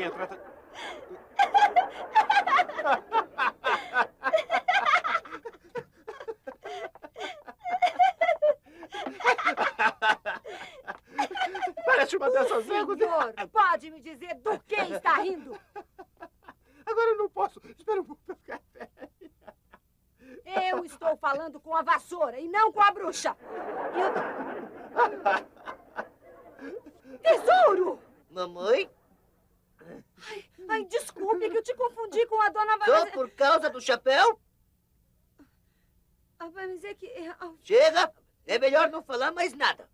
amiguinha, trata... Parece uma dessas éguas. Senhor, pode me dizer do que está rindo? Agora eu não posso. Espera um pouco pra ficar velha. Eu estou falando com a vassoura e não com a bruxa. Tesouro! Mamãe? Ai, desculpe que eu te confundi com a dona... Só por causa do chapéu? Mas é que... Chega! É melhor não falar mais nada.